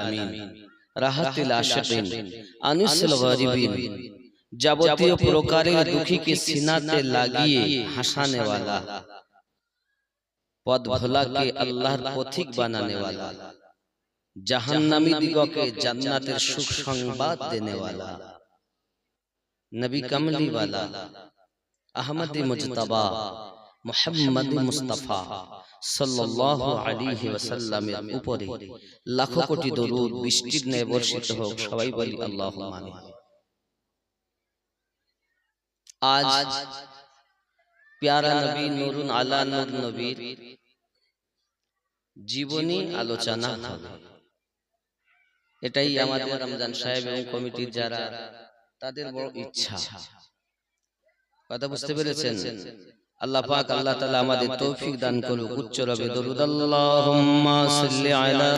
আলামিন রাহাতিল আশিকিন আনিসুল গরিবিন যাবতীয় প্রকারের দুঃখীকে সিনাতে লাগিয়ে হাসানে वाला পথ ভোলাকে আল্লাহর পথিক বানানে वाला জাহান্নামী দিগকে জান্নাতের সুখ সংবাদ দেনে वाला नबी कमली वाला अहमदी मुजतबा मुहम्मदी मुस्तफा सल्लल्लाहु अलैहि वसल्लमेर उपरे लाखों कोटी दरूद बृष्टिर न्याय बर्षित होक सबाई बली आल्लाहुम्मा आमीन। आज प्यारा नबी नूरुन आला नूर नबीर जीवनी आलोचना होबे। एटाई आमादेर रमजान साहेब एवं कमिटिर जारा তাদের বড় ইচ্ছা। কথা বুঝতে পেরেছেন? আল্লাহ পাক আল্লাহ তাআলা আমাদের তৌফিক দান করুক। উচ্চ রবে দরুদ আল্লাহুম্মা সাল্লি আলা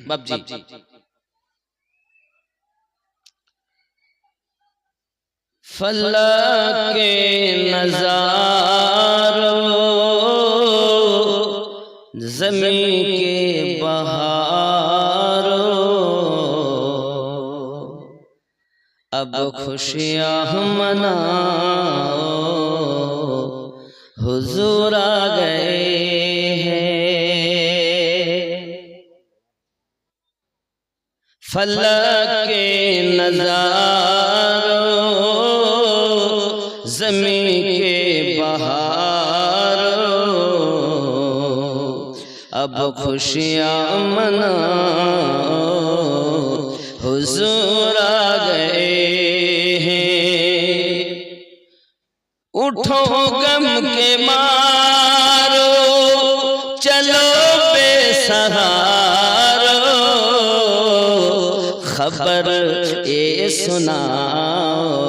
বাবজি फलक के नज़ारों ज़मीं के बहारों अब खुशियाँ मनाओ हुजूर आ गए हैं। फलक के नज़ारों ज़मीं के बहारों अब खुशियाँ मनाओ हुजूर आ गए हैं। उठो गम के मारो चलो बेसहारो खबर ये सुनाओ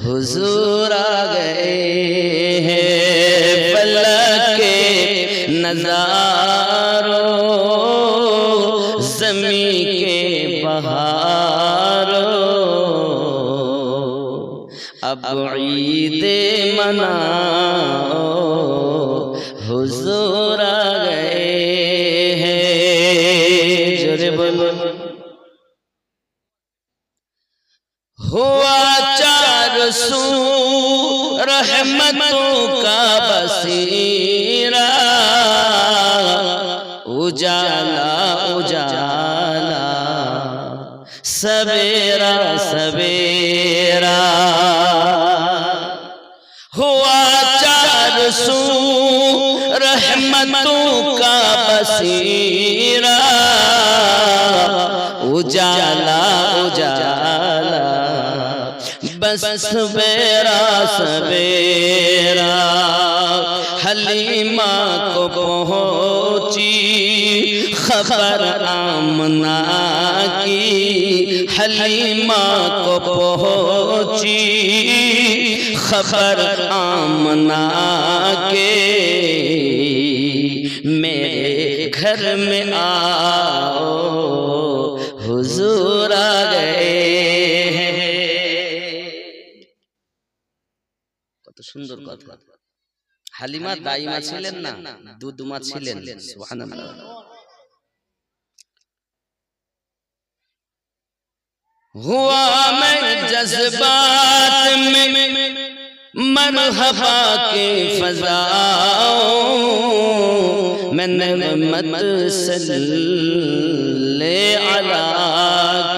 हुजूर आ गए हैं। फलक के नज़ारों ज़मीं के बहारों अब ईद मनाओ हुजूर आ गए हैं। जोरे बोलो। हुआ चार सू रहमतों का बसीरा उजाला उजाला सवेरा सवेरा हुआ चार सू रहमतों का बसीरा उजाला उजाला बस सवेरा सवेरा हलीमा को पहुंची खबर आमना की हलीमा को पहुंची खबर आमना के मेरे घर में आओ हुजूर आ गए। সুন্দর কথা। হালিমা দাইমা ছিলেন না, দুধমা ছিলেন। সুবহানাল্লাহ। हुआ मैं जज्बात में मरहबा के फज़ाओं मैंने मत सल्ले अला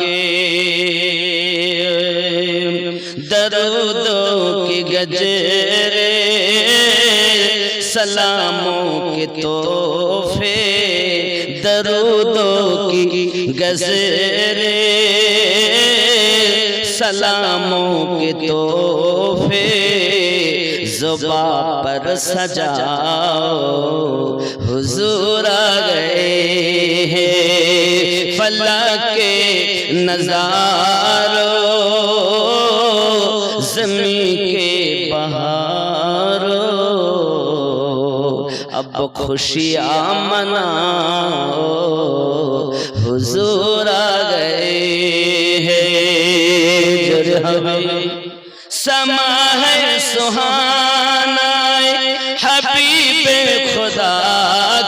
के दरूदों के गजरे सलामों के तोहफे दरूदों की गजरे सलामों के तोहफे ज़ुबां पर सजाओ हुजूर आ गए हैं। फलक के नज़ारों ज़मीं के बहारों अब खुशियाँ मनाओ हुजूर आ गए हैं। जो हमें समा है सुहाना हबीब खुदा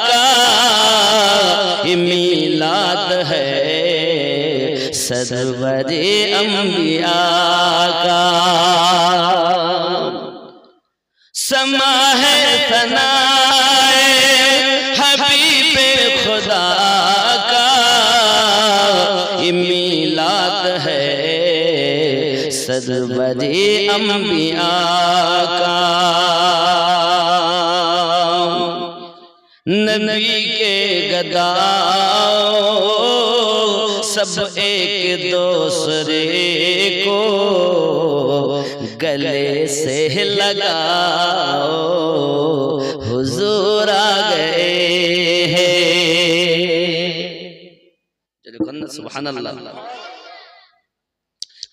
का, मिलाद है सरवरे अंबिया का। समा है सनाए हबीब खुदा का, मिलाद है सरवरे अंबिया का। नबी के गदाओ सब एक दूसरे को गले से लगाओ, हुजूर आ गए हैं। सुभान अल्लाह।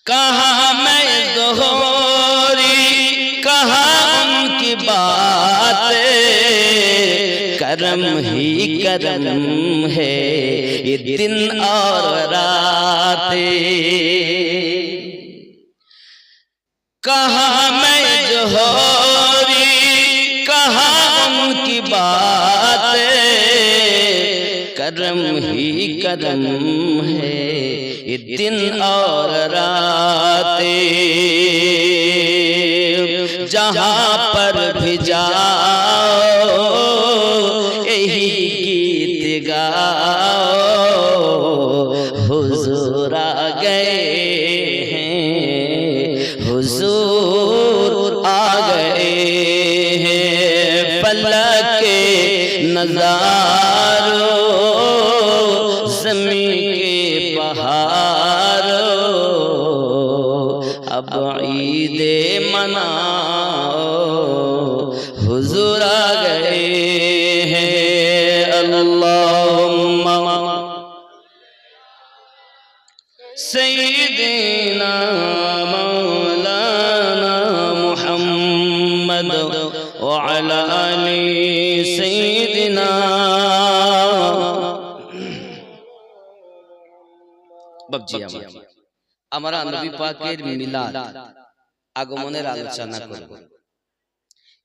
कहा मैं दोहरी कहा उनकी बात, करम ही करम है ये दिन और रात। कहा मैं जोहरी कहा उनकी बात, करम ही करम है ये दिन और रात। जहाँ पर भी जाओ यही गीत गाओ, हुजूर आ गए हैं, हुजूर आ गए हैं। फलक के नज़ारों ज़मीन के बहारों, अब ईदे मनाओ, हुजूर आ गए हैं। अल्लाहुम्मा सय्यिदना मौलाना मुहम्मद व अला आलि सय्यिदना। আমরা নবী পাকের মিলাদ আগমনের আলোচনা করব।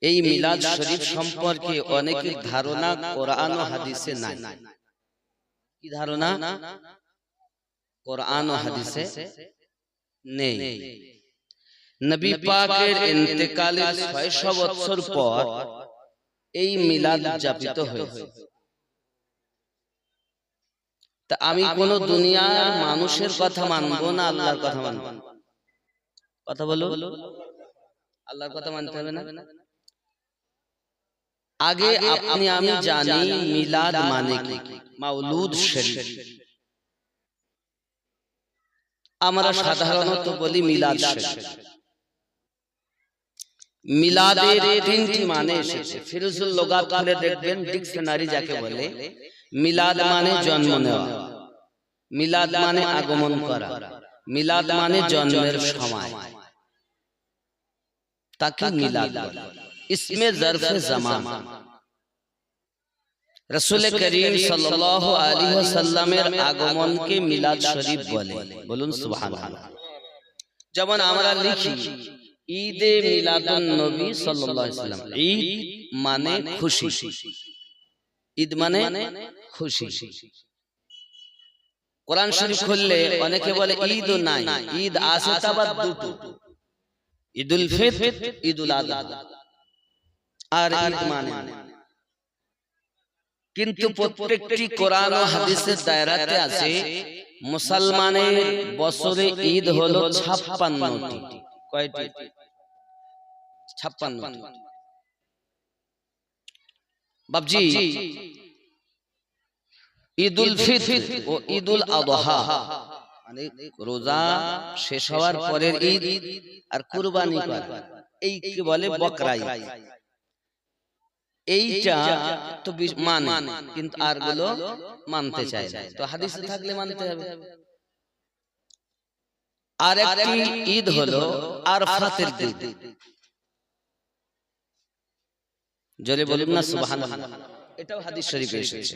এই মিলাদ শরীফ সম্পর্কে অনেকের ধারণা কোরআন ও হাদিসে নাই। কি ধারণা? কোরআন ও হাদিসে নেই। নবী পাকের ইন্তেকালের 600 বছর পর এই মিলাদ উদযাপিত হয়েছে। তা আমি কোন দুনিয়ার মানুষের কথা মানবো না আল্লাহর কথা মানবো? কথা বলো। আল্লাহর কথা মানতে হবে না? আগে আপনি আমি জানি মিলাদ মানে কি, মাওলুদ শরীফ। আমরা সাধারণত বলি মিলাদ শরীফ। মিলাদের তিনটি মানে এসেছে। ফিরুজুল লুগাত খুলে দেখবেন, ডিকশনারি যাকে বলে। মিলাদ মানে জন্ম নেওয়া, মিলাদ মানে আগমন করা, মিলাদ মানে জন্মের সময়, তাকে মিলাদ বলে। ইসমে জরফে জামান। রাসূল করিম সাল্লাল্লাহু আলাইহি ওয়াসাল্লামের আগমনকে মিলাদ শরীফ বলে। বলুন সুবহানাল্লাহ। যেমন আমরা লিখি ঈদে মিলাদুন নবী সাল্লাল্লাহু আলাইহি ওয়াসাল্লাম। ঈদ মানে খুশি, ঈদ মানে খুশি। কোরআন শরীফ খুললে অনেকে বলে ঈদ নাই, ঈদ আছে তাবাদ দুটো, ঈদুল ফিতর, ঈদুল আযহা। আর ঈদ মানে কিন্তু প্রত্যেকটি কোরআন ও হাদিসের দায়রাতে আছে। মুসলমানের বছরে ঈদ হলো 56টি। কয়টি? 56টি। বাবজি, ঈদুল ফিতর ও ঈদুল আযহা মানে রোজা শেষ হওয়ার পরের ঈদ আর কুরবানি করা, এই কি বলে বকরা ঈদ। এইটা তো মানে, কিন্তু আর গুলো মানতে চায় না। তো হাদিসে থাকলে মানতে হবে। আর একটি ঈদ হলো আরাফাতের দিন। জোরে বলুন না সুবহানাল্লাহ। এটাও হাদিস শরীফে এসেছে।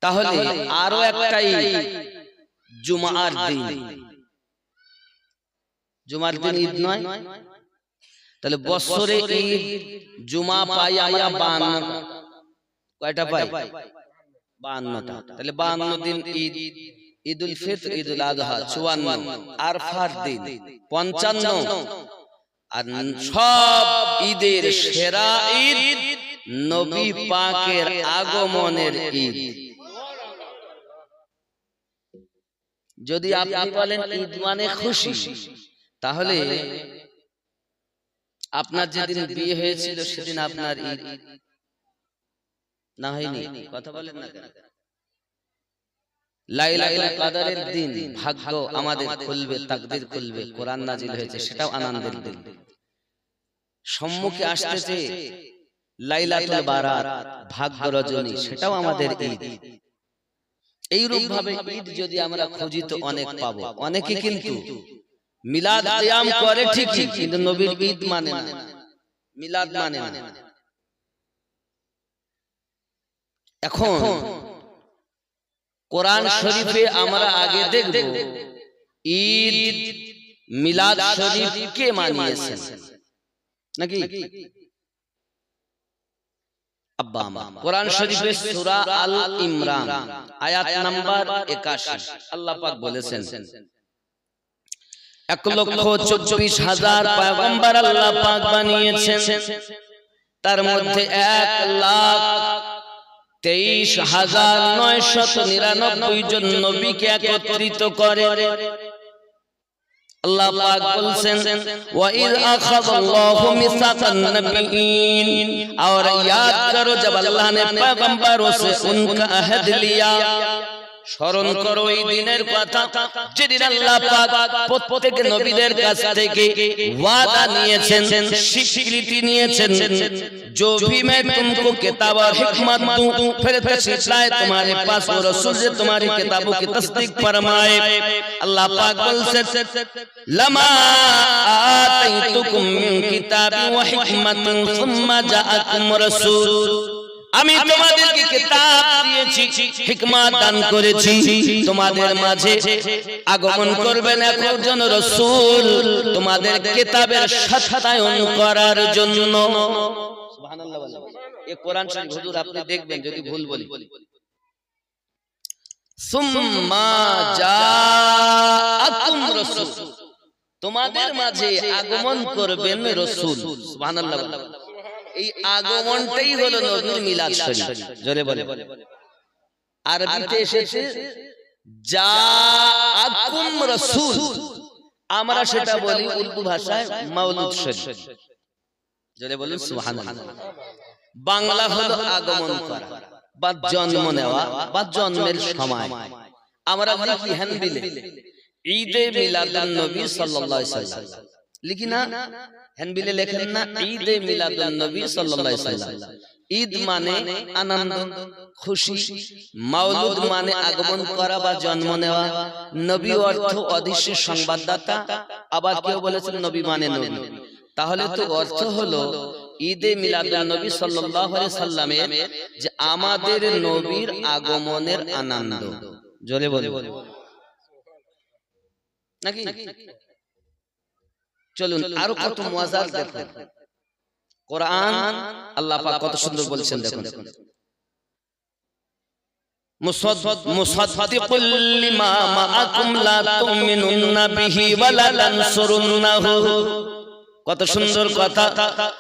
তাহলে আরো একটাই জুমার দিন, জুমার দিন ঈদ নয়? তাহলে বছরে ঈদ জুমা পাই আমরা 52। কয়টা পাই? 52টা। তাহলে 52 দিন ঈদ, ঈদুল ফিতর, ঈদুল আযহা 54, আরফার দিন 55, আর সব ঈদের সেরা ঈদ নবী পাকের আগমনের ঈদ। যদি আপনি বলেন ঈদ মানে খুশি, তাহলে আপনার যেদিন বিয়ে হয়েছিল সেদিন আপনার ঈদ না হয়নি? কথা বলেন না কেন? লাইলাতুল কদরের দিন ভাগ্য আমাদের খুলবে, তাকদীর খুলবে, কোরআন নাজিল হয়েছে, সেটাও আনন্দের দিন। সম্মুখে আসতেছে লাইলাতুল বারাত, ভাগ্য রজনী, সেটাও আমাদের ঈদ। এইরূপ ভাবে ঈদ যদি আমরা খুঁজি তো অনেক পাবো। অনেকে কিন্তু মিলাদ কিয়াম করে ঠিকই, কিন্তু নবীর ঈদ মানে না, মিলাদ মানে না। এখন কোরআন শরীফে আমরা আগে দেখব ঈদ মিলাদ শরীফ কে মানিয়েছেন নাকি? আব্বা আমা কোরআন শরীফের সূরা আল ইমরান আয়াত নাম্বার 81 আল্লাহ পাক বলেছেন, 1,24,000 পয়গম্বর আল্লাহ পাক বানিয়েছেন, তার মধ্যে 1,23,999 জন নবীকে একত্রিত করে। আল্লাহ পাক বলছেন, ওয়া ইয আখাযাল্লাহু মিসাকান নবিয়্যিন, और याद करो जब अल्लाह ने पैगंबरों से उनका अहद लिया। স্মরণ করো এই দিনের কথা, যেদিন আল্লাহ পাক প্রত্যেক নবীদের কাছ থেকে ওয়াদা নিয়েছেন, স্বীকৃতি নিয়েছেন, जो भी मैं तुमको किताब और हिकमत दूं, फिर सिलसिलाए तुम्हारे पास वो रसूल से तुम्हारी किताबों की तस्दीक फरमाए। अल्लाह पाक बोलছেন, लमा आतैतुकुम मिन किताबिन व हिकमतिन सुम्मा जाअकुम रसूल, আমি তোমাদেরকে কিতাব দিয়েছি, হিকমত দান করেছি, তোমাদের মাঝে আগমন করবেন একজন রাসূল তোমাদের কিতাবের সত্যায়ন করার জন্য। সুবহানাল্লাহ বলেন। এই কোরআন শরীফ হুজুর আপনি দেখবেন যদি ভুল বলি, সুম্মা জাআকুম রাসূল, তোমাদের মাঝে আগমন করবেন রাসূল। সুবহানাল্লাহ বলেন। এই আগমনটাই হলো নবীর মিলাদ শরীফ। জোরে বলে। আরবিতে এসেছে জাআকুম রাসূল, আমরা সেটা বলি উর্দু ভাষায় মাওলুদ শরীফ। জোরে বলুন সুবহানাল্লাহ। বাংলা হলো আগমন করা বা জন্ম নেওয়া বা জন্মের সময়। আমরা লিখি হানবিলে ঈদে মিলাদুন নবী সাল্লাল্লাহু আলাইহি ওয়াসাল্লাম, লিখি না? হানবিলে লেখেন না ঈদে মিলাদুন নবী সাল্লাল্লাহু আলাইহি ওয়াসাল্লাম। ঈদ মানে আনন্দ, খুশি, মাওলুদ মানে আগমন করা বা জন্ম নেওয়া, নবী অর্থ অদৃশ্য সংবাদদাতা, আবার কেউ বলেছেন নবী মানে নবী। তাহলে তো অর্থ হলো ঈদে মিলাদুন নবী সাল্লাল্লাহু আলাইহি সাল্লামের যে আমাদের নবীর আগমনের আনন্দ। জোরে বলে নাকি? চলুন আরো কত মজার দেখুন কোরআন আল্লাহ পাক কত সুন্দর বলেছেন দেখুন, মুসাদ্দিকুল লিমা মাআকুম লা তুমিনুন্না বিহি ওয়া লা তানসুরুন্নাহু, কত সুন্দর কথা।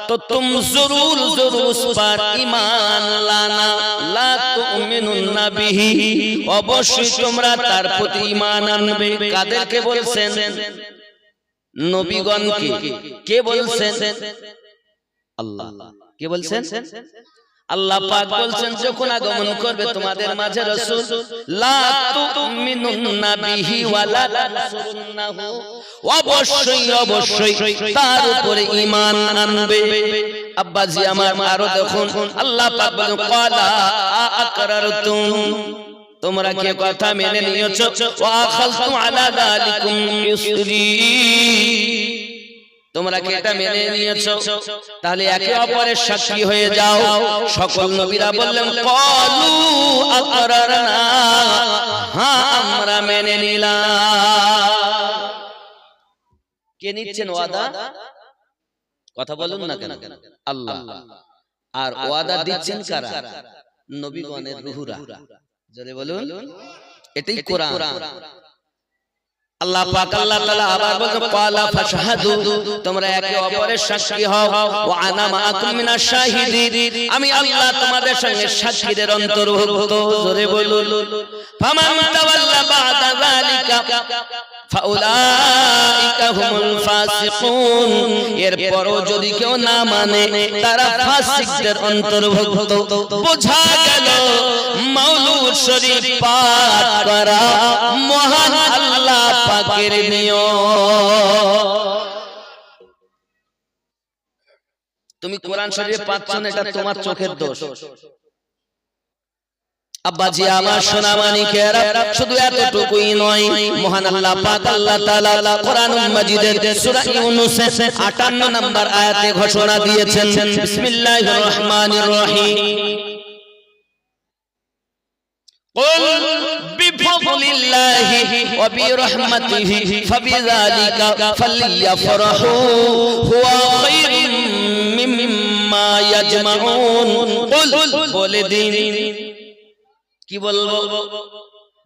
তো তুম জরুর জরুর উস পার ঈমান লানা, লা তুমিনুন্না বিহি, অবশ্যই তোমরা তার প্রতি ঈমান আনবে। কাদেরকে বলছেন? নবীগণকে। কে বলছেন? আল্লাহ। কে বলছেন? আল্লাহ পাক বলছেন যখন আগমন করবে তোমাদের মাঝে রাসূল, লা তুমিনুন্না বিহি ওয়া লা তানসুরুন্নাহু, অবশ্যই অবশ্যই তার উপরে ঈমান আনবে। আব্বাজি আমার আরো দেখুন আল্লাহ পাক বলেন, ক্বালা আকরারতুম, তোমরা কি কথা মেনে নিয়েছো? ওয়া আখাযতু আলা যালিকুম ইসরি, তোমরা কি এটা মেনে নিয়েছো? তাহলে একে অপরের সাক্ষী হয়ে যাও। সকল নবীরা বললেন ক্বালু আকরারনা, হ্যাঁ আমরা মেনে নিলাম। কে নিচ্ছেন ওয়াদা? কথা বলুন না কেন? আল্লাহ। আর ওয়াদা দিচ্ছেন কারা? নবীগণের রূহরা। জোরে বলুন, এটাই কোরআন। আল্লাহ পাক আল্লাহ তাআলা আবার বলেন ক্বালা ফাশহাদু, তোমরা একে অপরের সাক্ষী হও। ওয়া আনা মাআকুম মিনাশ শাহিদিন, আমি আল্লাহ তোমাদের সঙ্গে সাক্ষীদের অন্তর্ভুক্ত। জোরে বলুন। ফামান তাওয়াল্লা বা'দা যালিকা ফাউলাইকা হুমুল ফাসিকুন, এরপরও যদি কেউ না মানে তারা ফাসিকদের অন্তর্ভুক্ত। বোঝা গেল মাওলুদ শরীফ পাঠ করা মহান আল্লাহ পাকের নিয়ম। তুমি কোরআন শরীফ পাচ্ছ না, এটা তোমার চোখের দোষ। আব্বাজি আমার সোনা মানিকেরা, শুধু এতটুকুই নয়, মহান আল্লাহ পাক আল্লাহ তাআলা কোরআনুল মাজিদের সূরা ইউনূসের 58 নম্বর আয়াতে ঘোষণা দিয়েছেন, বিসমিল্লাহির রহমানির রহিম, قل بفضل الله وبرحمته فبذلك فليفرحوا هو خير مما يجمعون। قل বলে দিন, কি বলবো?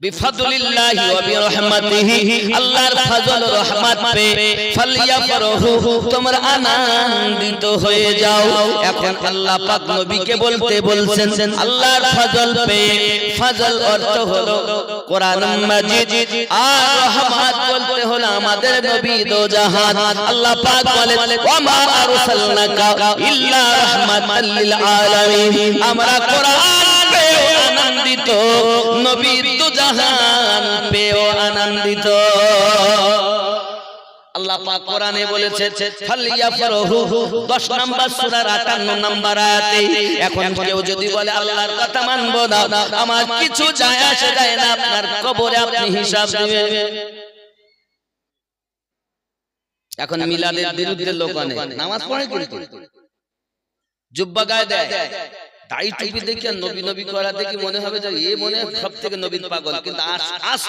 বিফাদলিল্লাহি ওয়া বিরহমাতিহি, আল্লাহর ফজল ও রহমত পে ফালিয়াফরাহু, তোমরা আনন্দিত হয়ে যাও। এখন আল্লাহ পাক নবীকে বলতে বলছেন আল্লাহর ফজল পে। ফজল অর্থ হলো কোরআন মাজিদ, আর রহমত বলতে হলো আমাদের নবী দো জাহান। আল্লাহ পাক বলেন ওয়া মা আরসালনাকা ইল্লা রাহমাতাল লিল আলামিন, আমরা কোরআন আনন্দিত, নবী দু জাহান পেও আনন্দিত। আল্লাহ পাক কোরআনে বলেছে ফালিয়াফরাহু, 10 নম্বর সূরার 58 নম্বর আয়াতে। এখন কেউ যদি বলে আল্লাহর কথা মানবো না, আমার কিছু যায় আসে যায় না, আপনার কবরে আপনি হিসাব দিবেন। এখন মিলাদের বিরুদ্ধে লোক অনেক নামাজ পড়ে কিন্তু জুব্বা গায়ে দেয়, দাড়ি টুপি দেখে নবী নবী করা দেখে মনে হবে যে এ মনে সব থেকে নবীর পাগল, কিন্তু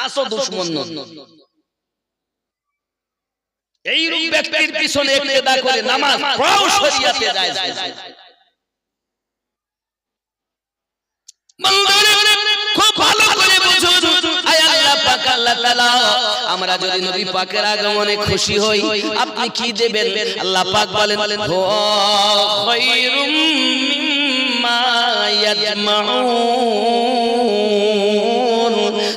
আসল দুশমন নবী। এই রূপ ব্যক্তির পিছনে ইক্তেদা করে নামাজ পড়াও শরীয়তে জায়েজ। খুব ভালো করে বুঝুন, আয় আল্লাহ পাক আল্লাহ তাআলা, আমরা যদি নবী পাকের আগমনে খুশি হই, আপনি কি দেবেন? আল্লাহ পাক বলেন খায়রুম মিম্মা ইয়াজমাউন,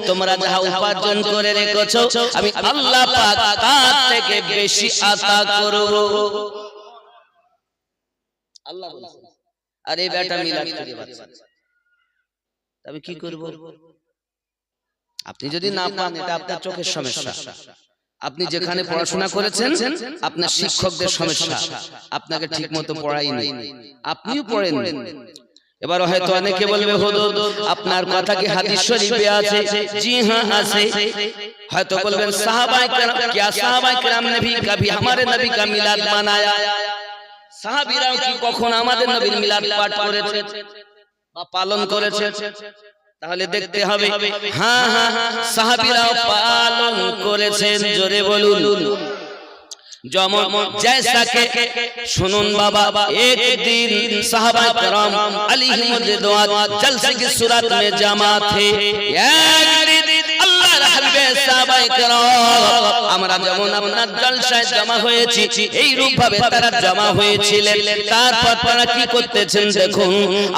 তোমরা যা উপার্জন করে রেখেছো আমি আল্লাহ পাক তার থেকে বেশি আতা করব। আল্লাহ বলেন। আরে বেটা মিলাদ করে বাচ্চা, তবে কি করব? আপনি যদি না পান, এটা আপনার চোখের সমস্যা। আপনি যেখানে পড়াশোনা করেছেন আপনার শিক্ষকদের সমস্যা, আপনাকে ঠিকমতো পড়ায়নি, আপনিও পড়েন। এবার হয়তো অনেকে বলবে হুজুর আপনার কথা কি হাদিস শরীফে আছে? জি হ্যাঁ আছে। হয়তো বলবেন সাহাবায়ে কেরাম, क्या সাহাবায়ে কেরাম ने भी कभी हमारे नबी का मिलाद मनाया? সাহাবীরাও কি কখন আমাদের নবীর মিলাদ পাঠ করেছে বা পালন করেছে? তাহলে দেখতে হবে হ্যাঁ হ্যাঁ সাহাবীরাও পালন করেছেন। জোরে বলুন। যেমন जैसा के सुनुन बाबा, एक दिन साहबाए किराम अलैहिम रिदवान जलसे की सूरत में जमा थे। एक दिन আল্লাহর হাবিবে সাহাবায়ে কিরাম আমরা যেমন আপনার জলসায় জমা হয়েছি, এই রূপ ভাবে তারা জমা হয়েছিলেন। তারপর তারা কি করতেছেন দেখুন,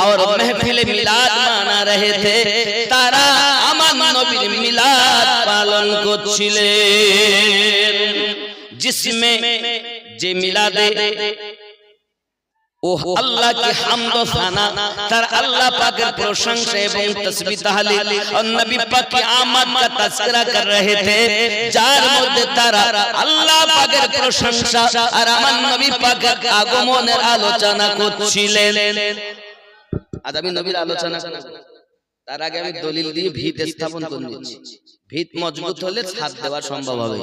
और महफिल मिलाद माना रहे थे, তারা আমার নবীর মিলাদ পালন করছিলেন। जिसमें जे मिलादे ओ अल्लाह की हम्द व सना, तार अल्लाह पाक की प्रशंसा एवं तस्बीह तहलील और नबी पाक की आमद का तज़किरा कर रहे थे, जार मध्य तारा अल्लाह पाक की प्रशंसा और আমার নবী পাকের আগমনের আলোচনা করছিলেন। আজ আমি নবীর আলোচনা করব, তার আগে আমি দলিল দিয়ে ভিত স্থাপন করে নিচ্ছি। ভিত মজবুত হলে ছাদ দেওয়া সম্ভব হবে,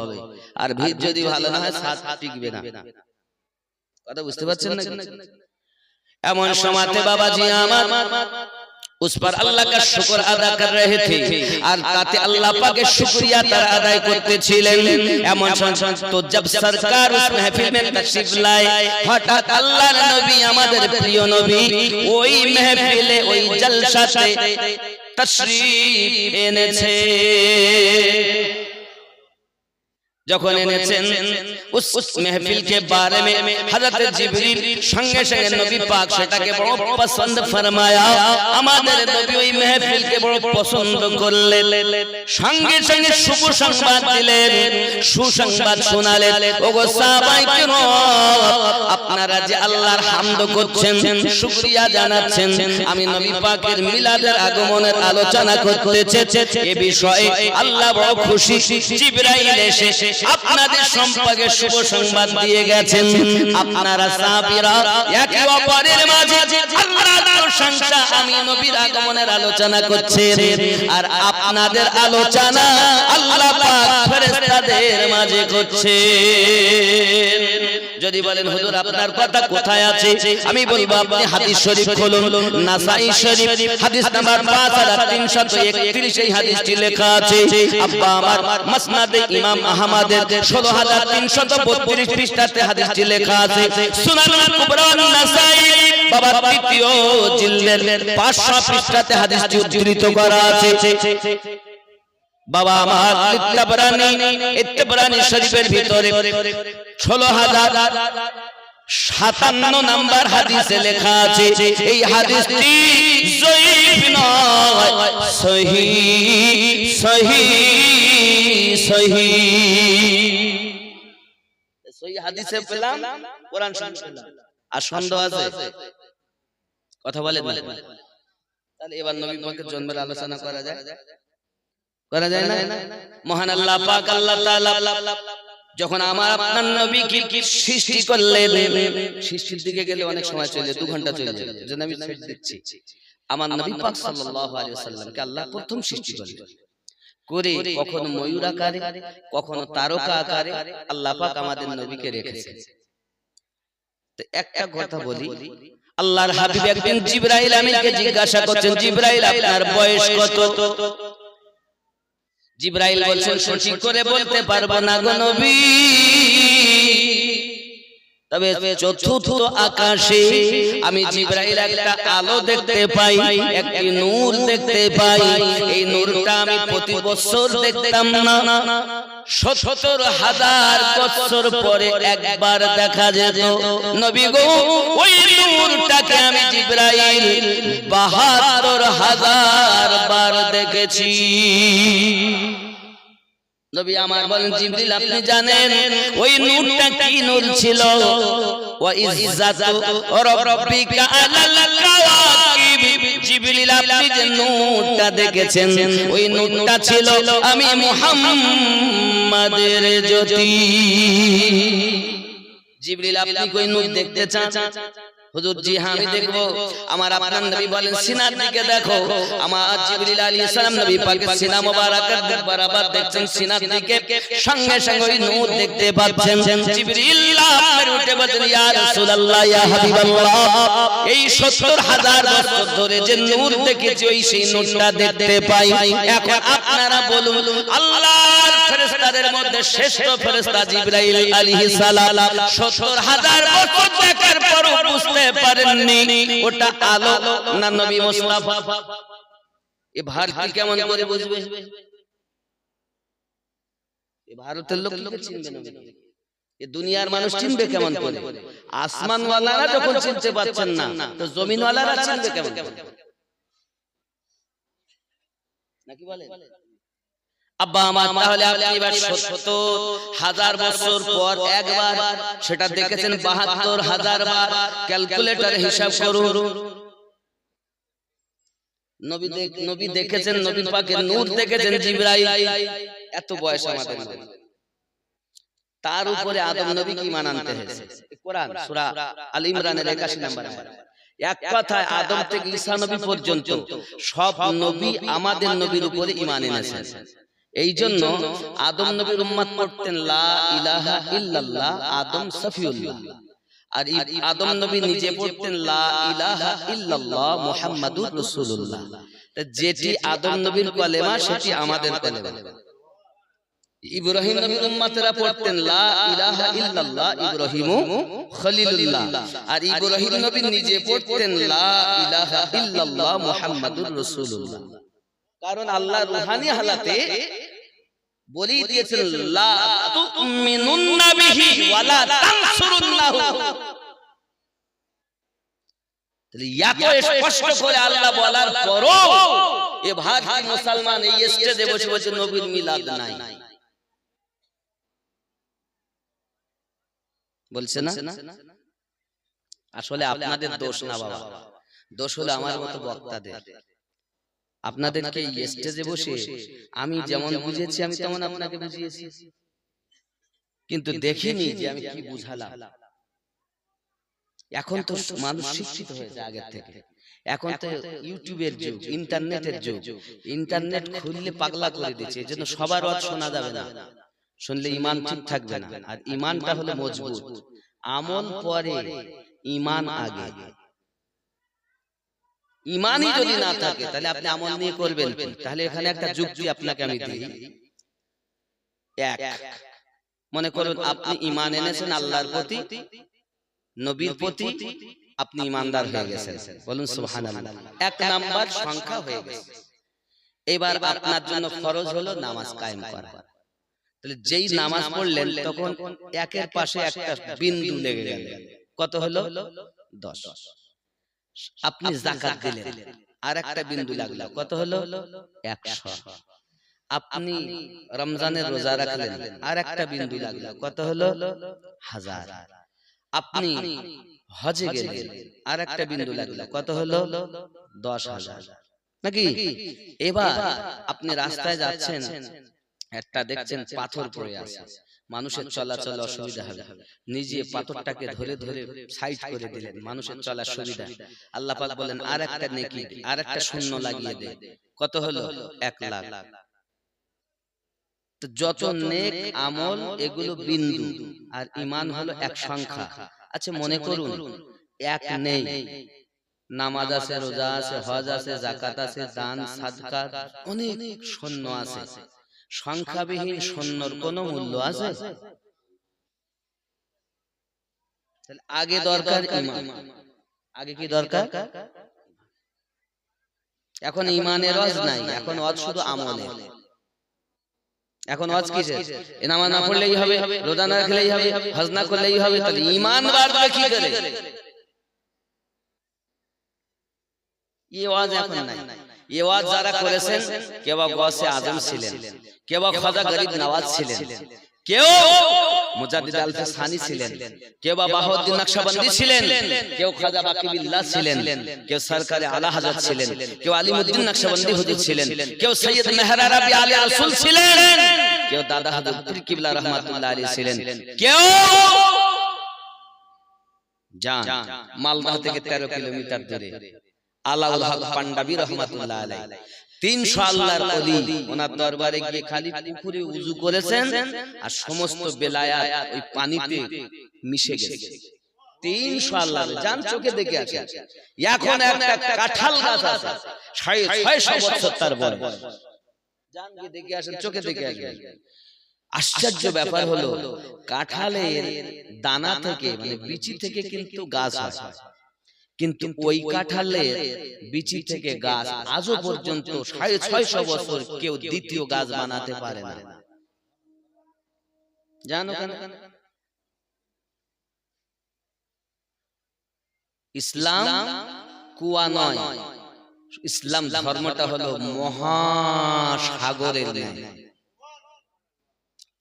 আর ভিত যদি ভালো না হয় ছাদ টিকবে না। কথা বুঝতে পারছেন না? এমন সময়তে বাবাজি আমার उस पर अल्लाह का शुक्र अदा कर रहे थे और ताते अल्लाह पाक के शुक्रिया तर अदा करते ছিলেন। এমন তো जब सरकार उस महफिल में तशरीफ लाए हठाৎ আল্লাহর নবী আমাদের প্রিয় নবী ওই महफिले ওই জলসাতে तशरीफ এনেছে। যখন এনেছেন उस महफिल के बारे में हजरत जिब्रील संगे संगे नबी पाक সেটাকে বড় পছন্দ ফরমায়া। আমাদের নবী ওই महफिल কে বড় পছন্দ করলেন, সঙ্গে সঙ্গে শুভ সংবাদ দিলেন, সুসংবাদ শোনালেন। ওগো সাহাবায়ে কিরাম, আপনারা যে আল্লাহর হামদ করছেন, শুকরিয়া জানাচ্ছেন, আমি নবী পাকের মিলাদের আগমনের আলোচনা করতেছি, এই বিষয়ে আল্লাহ বড় খুশি। জিবরাইল এসে আপনাদের সম্পর্কে শুভ সংবাদ দিয়ে গেছেন। আপনারা সাহাবীরা একে অপরের মাঝে আল্লাহর প্রশংসা, আমি নবীর আগমনের আলোচনা করছেন, আর আপনাদের আলোচনা আল্লাহ পাক ফেরেশতাদের মাঝে করছেন। যদি বলেন হুজুর আপনার কথা কোথায় আছে, আমি বলবো আপনি হাদিস শরীফ খুলুন, নাসাই শরীফ হাদিস নাম্বার 5331 এই হাদিসটি লেখা আছে। আব্বা আমার মুসনাদে ইমাম আহমদের 16332 পৃষ্ঠাতে হাদিসটি লেখা আছে। সুনানুল কুবরা নাসাই বাবা তৃতীয় জিলদের 500 পৃষ্ঠাতে হাদিসটি উদ্ধৃত করা আছে। বাবা আমার ইত্তাবরানী শরীফের ভিতরে 16057 নম্বর হাদিসে লেখা আছে। এই হাদিসটি যঈফ নয়, সহিহ সহিহ সহিহ সহিহ হাদিসে পেলাম, কোরআন শরীফ পেলাম। আর সন্দেহ আছে? কথা বলেন না। তাহলে এবার নবী পাকের জন্মের আলোচনা করা যায়? করা যায় না? মহান আল্লাহ পাক আল্লাহ তাআলা যখন আমার আপনার নবীকে সৃষ্টি করলেন, সৃষ্টির দিকে গেলে অনেক সময় চলে, 2 ঘন্টা চলে যায়, যেন আমি ছেড়ে দিচ্ছি। আমার নবী পাক সাল্লাল্লাহু আলাইহি ওয়াসাল্লামকে আল্লাহ প্রথম সৃষ্টি করলেন করে, কখনো ময়ূর আকারে, কখনো তারকা আকারে আল্লাহ পাক আমাদের নবীকে রেখেছেন। তো একটা কথা বলি, আল্লাহর হাবিব একদিন জিবরাইল আমিনকে জিজ্ঞাসা করছেন, জিবরাইল আপনার বয়স কত? জিবরাইল বলছেন সঠিক করে বলতে পারবো না গো নবী, তবে চতুর্থ আকাশে আমি জিবরাইল একটা আলো দেখতে পাই, একটি নূর দেখতে পাই। এই নূরটা আমি প্রতি বছর দেখতাম না, ৭০,০০০ বছর পরে একবার দেখা যেত। নবী গো, ওই নূরটাকে আমি জিবরাইল ৭২,০০০ বার দেখেছি। নবী আমার বলেন, জিবরিল আপনি জানেন ওই নূরটা কি নূর ছিল? ওয়া ইজ্জাতু রাব্বিকা আলাল কাওয়াকিব। জিবরিল আপনি যে নূরটা দেখেছেন, ওই নূরটা ছিল আমি মুহাম্মাদের জ্যোতি। জিবরিল আপনি কোন নূর দেখতে চান? হুজুর জি হ্যাঁ আমি দেখবো। আমার আপনার নবী বলেন সিনার দিকে দেখো। আমার জিবরিল আলাইহিস সালাম নবী পাকের সিনা মোবারকের দিকে বরাবর দেখছেন, সিনার দিকে সঙ্গে সঙ্গে ওই নূর দেখতে পাচ্ছেন। জিবরিল আপনার উঠে বলেন, ইয়া রাসূলুল্লাহ, ইয়া হাবিবাল্লাহ, এই ৭০,০০০ বছর ধরে যে নূর দেখেছি, ওই সেই নূরটা দেখতে পাই। এখন আপনারা বলুন, আল্লাহর ফেরেশতাদের মধ্যে শ্রেষ্ঠ ফেরেশতা জিবরাইল আলাইহিস সালাম ৭০,০০০ বছর দেখার পরও বুঝতে পারেননি ওটা আলো না নবী মুস্তাফা। এ ভারতী কেমন করে বুঝবে? এ ভারতের লোক চিনবে না, এ দুনিয়ার মানুষ চিনবে কেমন করে? আসমানওয়ালারা যখন চিনতে পারছেন না, তো জমিনওয়ালারা চিনবে কেমন? নাকি বলে আব্বা আমার? তাহলে আপনি এবার ৭০,০০০ বছর পর একবার সেটা দেখেছেন ৭২,০০০ বার। ক্যালকুলেটরে হিসাব করুন। নবী দেখেছেন, নবী পাকের নূর দেখেছেন জিবরাইল। এত বয়স আমাদের, তার উপরে আদম নবী কি ঈমান আনতে হয়েছে? কোরআন সূরা আল ইমরানের ৮১ নম্বর আয়াত। এক কথায় আদম থেকে ঈসা নবী পর্যন্ত সব নবী আমাদের নবীর উপরে ঈমান এনেছেন। এই জন্য আদম নবীর উম্মত পড়তেন লা ইলাহা ইল্লাল্লাহ, আদম সফিউল্লাহ। আর আদম নবী নিজে পড়তেন লা ইলাহা ইল্লাল্লাহ মুহাম্মাদুর রাসূলুল্লাহ। যেটি আদম নবীর কলেমা সেটি আমাদের কলেমা। ইব্রাহিম নবীর উম্মতেরা পড়তেন লা ইলাহা ইল্লাল্লাহ ইব্রাহিমু খলিলুল্লাহ। আর ইব্রাহিম নবী নিজে পড়তেন লা ইলাহা ইল্লাল্লাহ মুহাম্মাদুর রাসূলুল্লাহ। কারণ আল্লাহ রূহানি হালাতে বলেই দিয়েছেন লা তুমিনুন্না বিহি ওয়া লা তানসুরুল্লাহু। তাহলে এত স্পষ্ট করে আল্লাহ বলার পরও এ ভারতীয় মুসলমান এই স্টেজে বসে বসে নবীর মিলাদ নাই বলছে না। আসলে আপনাদের দোষ না বাবা, দোষ হলো আমার মতো বক্তাদের। আপনাদেরকে এই স্টেজে বসে আমি যেমন বুঝেছি আমি তেমন আপনাকে বুঝিয়েছি, কিন্তু দেখিনি যে আমি কি বুঝালাম। এখন তো মানুষ শিক্ষিত হয়েছে আগের থেকে। এখন তো ইউটিউবের যুগ, ইন্টারনেটের যুগ। ইন্টারনেট খুললে পাগলা করে দিচ্ছে, এজন্য সবার ওয়াজ শোনা যাবে না, শুনলে ঈমান ঠিক থাকবে না। আর ঈমানটা হলো মজবুত, আমল পরে ঈমান আগে। ঈমানই যদি না থাকে তাহলে আপনি আমল নিয়ে করবেন কি? তাহলে এখানে একটা যুক্তি আপনাকে আমি দিই। এক, মনে করুন আপনি ঈমান এনেছেন আল্লাহর প্রতি, নবীর প্রতি, আপনি ঈমানদার হয়ে গেছেন, বলুন সুবহানাল্লাহ। এক নাম্বার সংখ্যা হয়ে গেছে। এবার আপনার জন্য ফরজ হলো নামাজ কায়েম করা। তাহলে যেই নামাজ পড়লেন তখন একের পাশে একটা বিন্দু লেগে গেল, কত হলো? 10। আপনি যাকাত দিলেন, আর একটা বিন্দু লাগলো, কত হলো? 100। আপনি রমজানের রোজা রাখলেন, আর একটা বিন্দু লাগলো, কত হলো? 1000। আপনি হজে গেলেন, আর একটা বিন্দু লাগলো, কত হলো? 10,000 নাকি? এবার আপনি রাস্তায় যাচ্ছেন, একটা দেখছেন পাথর পড়ে আছে, মানুষের চলাচল অসুবিধা হবে, নিজে পাথরটাকে ধরে ধরে সাইড করে দিলেন, মানুষের চলার সুবিধা। আল্লাহ পাক বলেন আর একটা নেকি, আর একটা শূন্য লাগিয়ে দে, কত হলো? 1 লাখ। তো যত নেক আমল এগুলো বিন্দু, আর ঈমান হলো এক সংখ্যা। আচ্ছা মনে করুন এক নেই, নামাজ আছে, রোজা আছে, হজ আছে, যাকাত আছে, দান সাদকা অনেক শূন্য আছে, সংখ্যাবিহীন শূন্যর কোনো মূল্য আছে? আগে দরকার ঈমান। আগে কি দরকার? এখন ঈমানের ওয়াজ নাই, এখন ওয়াজ শুধু আমলের। এখন ওয়াজ কিসের? নামাজ না পড়লেই হবে, রোজা না রাখলেই হবে, হজ না করলেই হবে, তাহলে ঈমান বাড়বে কি করে? এই ওয়াজ এখন নাই। এই ওয়াজ যারা করেছেন, কেউ গৌসে আজম ছিলেন, কেউ খাজা গরিব নওয়াজ ছিলেন, কেউ মুজাদ্দিদ আলফে সানি ছিলেন, কেউ বাহাউদ্দিন নকশবন্দি ছিলেন, কেউ খাজা বাকি বিল্লাহ ছিলেন, কেউ সরকারে আলা হযরত ছিলেন, কেউ আলিমউদ্দিন নকশবন্দি হুজুর ছিলেন, কেউ সৈয়দ মেহর আরবি আলী রাসূল ছিলেন, কেউ দাদা হযরত পীর কিবলা রাহমাতুল্লাহ আলাইহি ছিলেন, কেউ জান মালদা থেকে 13 কিলোমিটার দূরে আলাউল হক পান্ডাবি রাহমাতুল্লাহ আলাইহি 300 আল্লাহর ওলি ওনার দরবারে গিয়ে খালি পুকুরে উযু করেছেন, আর সমস্ত বেলায়াত ওই পানিতে মিশে গেছে। 300 আল্লাহর জান চোখে দেখে আছে। এখন একটা কাঁঠাল গাছ আছে 650 বছর তার বয়স, জান গিয়ে দেখে আসেন, চোখে দেখে আসেন। আশ্চর্য ব্যাপার হলো কাঁঠালের দানা থেকে মানে বিচি থেকে কিন্তু গাছ হয়, কিন্তু ওই কাঁঠালের বিচি থেকে গাছ আজও পর্যন্ত 650 বছর কেউ দ্বিতীয় গাছ বানাতে পারে না। জানো কেন? ইসলাম কুয়া নয়, ইসলাম ধর্মটা হলো মহাসাগরের ন্যায়।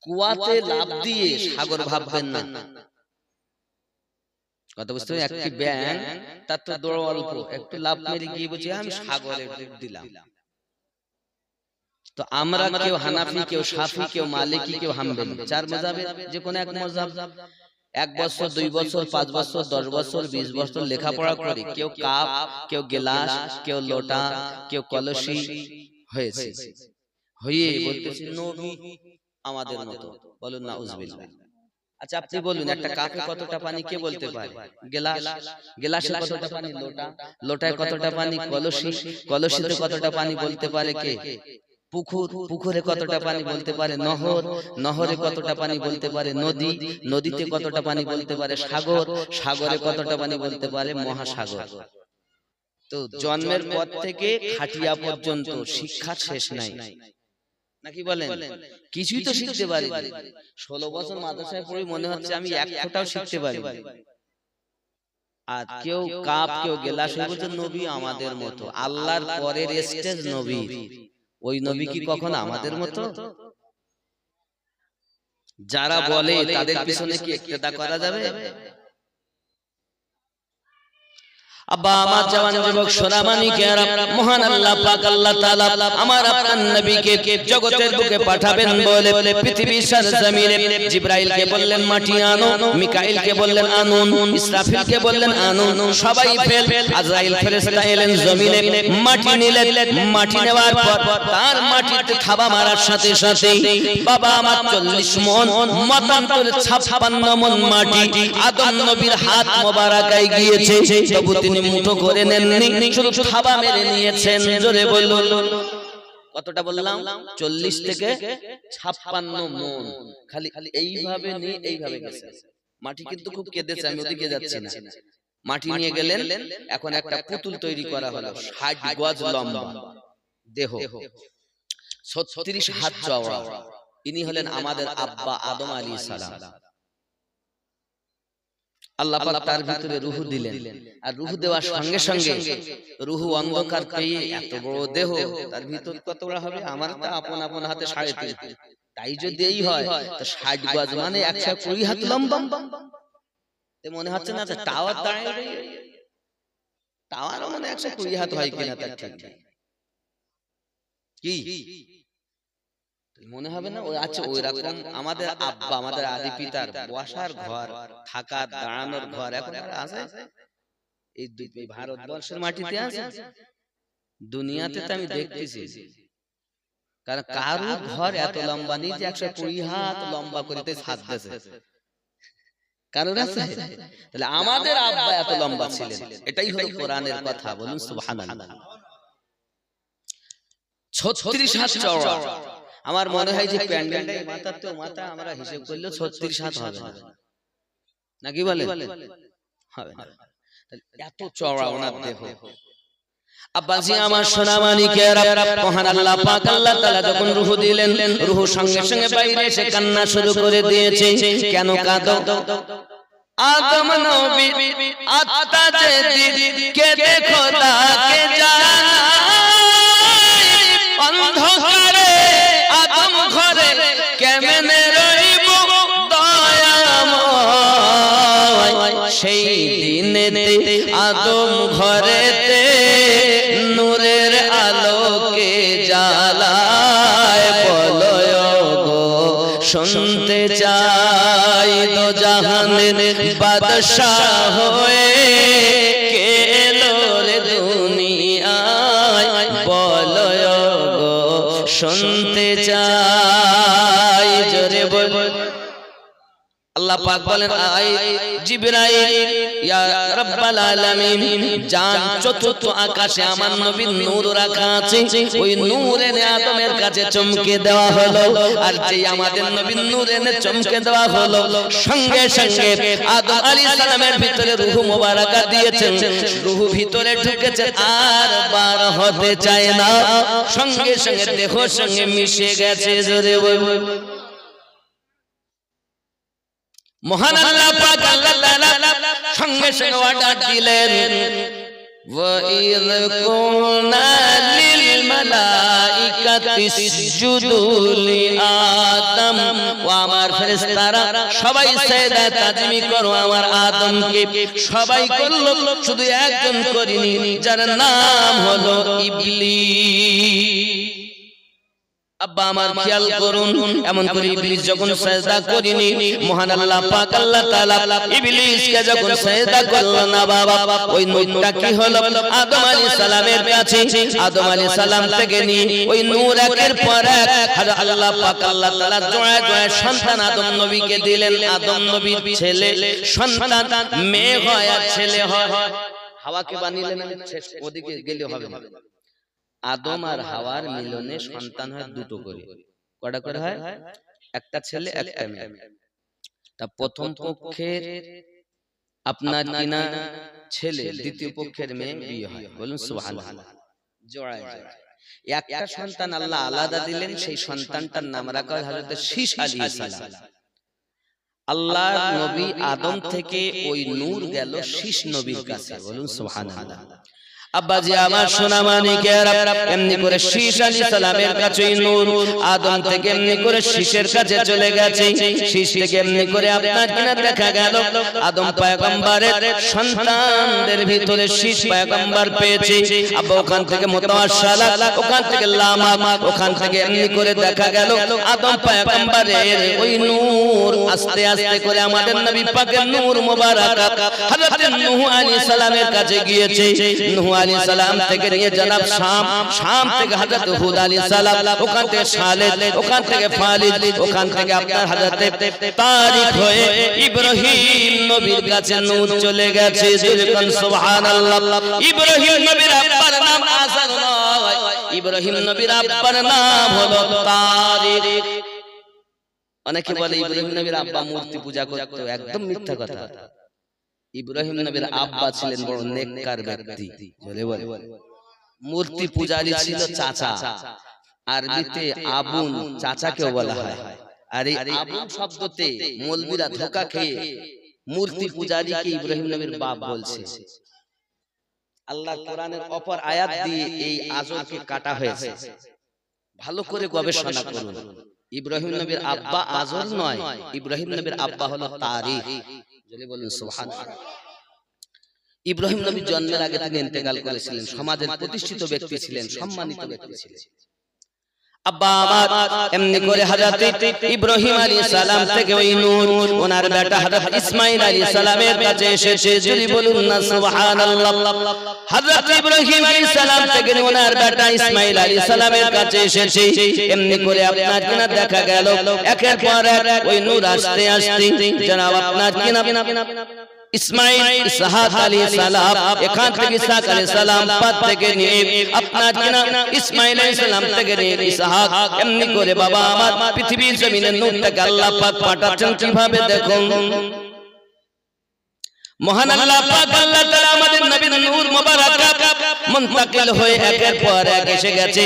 কুয়াতে লাফ দিয়ে সাগর ভাববেন না, কথা বুঝতে হবে? একটি ব্যাঙ তার তো দৌড় অল্প, একটু লাফ মেরে গিয়ে বলছে আমি সাগরে ডুব দিলাম। তো আমরা কেউ হানাফি, কেউ শাফি, কেউ মালিকি, কেউ হাম্বলি, 4 মাযহাবের যে কোনো এক মাযহাব। 1 বছর 2 বছর 5 বছর 10 বছর 20 বছর লেখাপড়া করি, কেউ কাপ, কেউ গিলাস, কেউ লোটা, কেউ কলসি হয়েছে, হয়ে বলতেছে নবী আমাদের মতো, বলুন নাউজুবিল্লাহ। আচ্ছা আপনি বলুন, একটা কাপে কতটা পানি কে বলতে পারে? গ্লাস, গ্লাসে কতটা পানি? লোটা, লোটায় কতটা পানি? কলসি, কলসিতে কতটা পানি বলতে পারে কে? পুকুর, পুকুরে কতটা পানি বলতে পারে? নহর, নহরে কতটা পানি বলতে পারে? নদী, নদীতে কতটা পানি বলতে পারে? সাগর, সাগরে কতটা পানি বলতে পারে? মহাসাগর। তো জন্মের পর থেকে খাটিয়া পর্যন্ত শিক্ষার শেষ নাই, নাকি বলেন? কিছুই তো শিখতে পারি। 16 বছর মাদ্রাসায় পড়ি, মনে হচ্ছে আমি এক ফোঁটাও শিখতে পারি। আর কেউ কাপ, কেউ গেলাস, নবী আমাদের মতো, আল্লাহর পরের স্টেজ নবী। ওই নবী কি কখনো আমাদের মতো? যারা বলে তাদের পিছনে কি ইক্তেদা করা যাবে? আব্বা আমার জওয়ান যুবক সোনামানিকেরা, মহান আল্লাহ পাক আল্লাহ তাআলা আমার আপনার নবীকে জগতের বুকে পাঠাবেন বলে পৃথিবীর সরজমিনে জিবরাইলকে বললেন মাটি আনো, মিকাইলকে বললেন আনুন, ইসরাফিলকে বললেন আনুন, সবাই ফেল। আজরাইল ফেরেশতা এলেন জমিনে, মাটি নিলেন। মাটি নেওয়ার পর তার মাটিতে থাবা মারার সাথে সাথে বাবা আমার 40 মণ, মতান্তরে 56 মণ মাটি আদম নবীর হাত মোবারকায় গিয়েছে। তবু তিনি মুঠো করে নেননি, শুধু থাবা মেরে নিয়েছেন। জোরে বলুন। কতটা বললাম? 40 থেকে 56 মণ। খালি এইভাবে নিয়ে এইভাবে গেছে। মাটি কিন্তু খুব কেঁদেছে, আমি ওদিকে যাচ্ছি না। মাটি নিয়ে গেলেন, এখন একটা পুতুল তৈরি করা হলো, 60 গজ লম্বা দেহ, 36 হাত চওড়া। ইনি হলেন আমাদের আব্বা আদম আলাইহিস সালাম। আল্লাহ পাক তার ভিতরে রূহ দিলেন, আর রূহ দেওয়ার সঙ্গে সঙ্গে রূহ অন্ধকার পেয়ে এত বড় দেহ, তার ভিতর কত বড় হবে? আমার তা আপন আপন হাতে 3.5 হাত। তাই যদি এই হয় তো 60 গজ মানে 120 হাত লম্বা। তে মনে হচ্ছে না টাওয়ার দাঁড়িয়ে, টাওয়ারও মানে 120 হাত হয় কিনা তার ঠিক নেই। কি মনে হবে না? আচ্ছা ওই রকম আমাদের আব্বা, আমাদের আদি পিতার বসার ঘর, থাকার দাঁড়ানোর ঘর এখন আর আছে? এই ভারতবর্ষের মাটিতে আছে? দুনিয়াতে তো আমি দেখতেছি, কারণ কারো ঘর এত লম্বা নেই যে 120 হাত লম্বা করিতে ছাদ দিয়েছে, কারোর আছে? তাহলে আমাদের আব্বা এত লম্বা ছিলেন, এটাই হলো কোরআনের কথা। বলুন সুবহানাল্লাহ। 36 হাত চওড়া। আমার মনে হয় যে প্যান্ডেলের মাথা তো মাথা আমরা হিসাব করলে 36 হাত হবে না, নাকি বলে? হবে না। এত চওড়া ওনার দেহ। আব্বাজি আমার সোনামানিকেরা, মহান আল্লাহ পাক আল্লাহ তাআলা যখন রূহ দিলেন, রূহ সঙ্গে সঙ্গে বাইরে এসে কান্না শুরু করে দিয়েছে। কেন কাঁদো? আদম নবী আত্মা যে কে দেখো তাকে জানা, অন্ধকারে আদম ঘরে কেমনে রইব দয়াময়। সেই দিনেতে আদম ঘরেতে নূরের আলোকে জ্বালায়। বলয় গো শুনতে চাই দো জাহানের বাদশাহ হয়ে কে এলো রে দুনিয়ায়। বলয় গো শুনতে চাই, জোরে বল। আল্লাহ পাক বলেন আই জিবরাইল ইয়া রাব্বাল আলামিন, জান চতুর্থ আকাশে আমার নবীর নূর রাখা আছে, ওই নূর এনে আদমের কাছে চমকে দেওয়া হলো। আর যে আমাদের নবীর নূর এনে চমকে দেওয়া হলো, সঙ্গে সঙ্গে আদম আলাইহিস সালামের ভিতরে রূহ মোবারকা দিয়েছেন। রূহ ভিতরে ঢুকেছে, আর বার হতে চায় না, সঙ্গে সঙ্গে দেহের সঙ্গে মিশে গেছে। জোরে বল। মহান আল্লাহ পাক আল্লাহ তাআলা সঙ্গে সঙ্গে অর্ডার দিলেন, ওয়া ইয কুলনা লিল মালাইকাতি ইসজুদু লি আদম। ও আমার ফেরেশতারা সবাই সাজদা তাজমি করো আমার আদমকে। সবাই করলো, শুধু একজন করেনি, যার নাম হলো ইবলিস। আব্বা আমার খেয়াল করুন, এমন করে ইবলিস যখন সিজদা করেনি, মহান আল্লাহ পাক আল্লাহ তাআলা ইবলিসকে যখন সিজদা করলো না বাবা, ওই নূরটা কি হলো আদম আলাইহিস সালামের কাছে, আদম আলাইহিস সালাম থেকে নিয়ে ওই নূর একের পর এক আল্লাহ পাক আল্লাহ তাআলা জোড়ায় জোড়ায় সন্তান আদম নবীকে দিলেন। আদম নবীর ছেলে সন্তান মেয়ে হয় আর ছেলে হয়। হাওয়াকে বানিলেন, ওদিকে গেলে হবে না। আদম আর হাওয়ার মিলনে সন্তান হয় দুটো করে। কটা করে হয়? একটা ছেলে একটা মেয়ে। তা প্রথম পক্ষের আপনার কিনা ছেলে, দ্বিতীয় পক্ষের মেয়ে বিয়ে হয়। বলুন সুবহানাল্লাহ। জোড়ায় জোড়ায় একটা সন্তান আল্লাহ আলাদা দিলেন, সেই সন্তানটার নাম রাখা হয় হযরত শীশ আলাইহিস সালাম। আল্লাহ নবী আদম থেকে ওই নূর গেল শীশ নবীর কাছে। বলুন সুবহানাল্লাহ। আব্বাজি আমার সোনা মানিকেরা, এমনি করে শীশ আলাইহিস সালামের কাছে নূর আদম থেকে এমনি করে শীশের কাছে চলে গেছে। শীশ থেকে এমনি করে আপনার কিনা দেখা গেল আদম পয়গম্বরের সন্তানদের ভিতরে শীশ পয়গম্বর পেয়েছে। আব্বা ওখান থেকে মুতাওয়াশশালা, ওখান থেকে লামা, ওখান থেকে এমনি করে দেখা গেল আদম পয়গম্বরের ওই নূর আস্তে আস্তে করে আমাদের নবী পাকের নূর মোবারক হযরত নূহ আলাইহিস সালামের কাছে গিয়েছে। নূহ আলাইহিস সালাম থেকে নিয়ে জনাব শাম থেকে হযরত হুদ আলাইহিস সালাম, ওখান থেকে সালেহ, ওখান থেকে ফালিদ, ওখান থেকে আপনার হযরত তারিক হয়ে ইব্রাহিম নবীর কাছে নূর চলে গেছে। সুবহানাল্লাহ। ইব্রাহিম নবীর আব্বার নাম আযর নয়, ইব্রাহিম নবীর আব্বার নাম হলো তারিক। অনেকে বলে ইব্রাহিম নবীর আব্বা মূর্তি পূজা করতো, একদম মিথ্যা কথা। ইব্রাহিম নবীর আব্বা ছিলেন বড় নেককার ব্যক্তি। বলে মূর্তি পূজারী ছিল চাচা, আরবিতে আবুন চাচাকেও বলা হয়। আর এই আবুন শব্দতে মৌলবীরা ধোঁকা খেয়ে মূর্তি পূজারীকে ইব্রাহিম নবীর বাপ বলছে। আল্লাহ কোরআনের অপর আয়াত দিয়ে এই আজরকে কাটা হয়েছে। ভালো করে গবেষণা করুন। ইব্রাহিম নবীর আব্বা আজর নয়, ইব্রাহিম নবীর আব্বা হলো তারিক। বলুন সুবহানাল্লাহ। ইব্রাহিম নবী জন্মের আগে তিনি ইন্তেকাল করেছিলেন, সমাজের প্রতিষ্ঠিত ব্যক্তি ছিলেন, সম্মানিত ব্যক্তি ছিলেন। আব্বা আমার এমনি করে হযরত ইব্রাহিম আলাইহিস সালাম থেকে ওই নূর ওনার বেটা হযরত ইসমাঈল আলাইহিস সালামের কাছে এসেছে। যদি বলুন না সুবহানাল্লাহ। হযরত ইব্রাহিম আলাইহিস সালাম থেকে ওনার বেটা ইসমাঈল আলাইহিস সালামের কাছে এসেছে। এমনি করে আপনার কিনা দেখা গেল একের পর এক ওই নূর আসতে আসতে জনাব আপনার কিনা ইসমাঈল ইসহাক আলাইহিস সালাম, এখান থেকে ইসহাক আলাইহিস সালাম পাত থেকে নিয়ে আপনার কিনা ইসমাঈল আলাইহিস সালাম থেকে নিয়ে ইসহাক, এমনি করে বাবা আমার পৃথিবীর জমিনে নূরটাকে আল্লাহ পাক পাঠাচ্ছেন কিভাবে দেখুন। মহান আল্লাহ পাক আল্লাহ তাআলা আমাদের নবীর নূর মোবারক মুনতাকিল হয়ে একের পর এক এসে গেছে।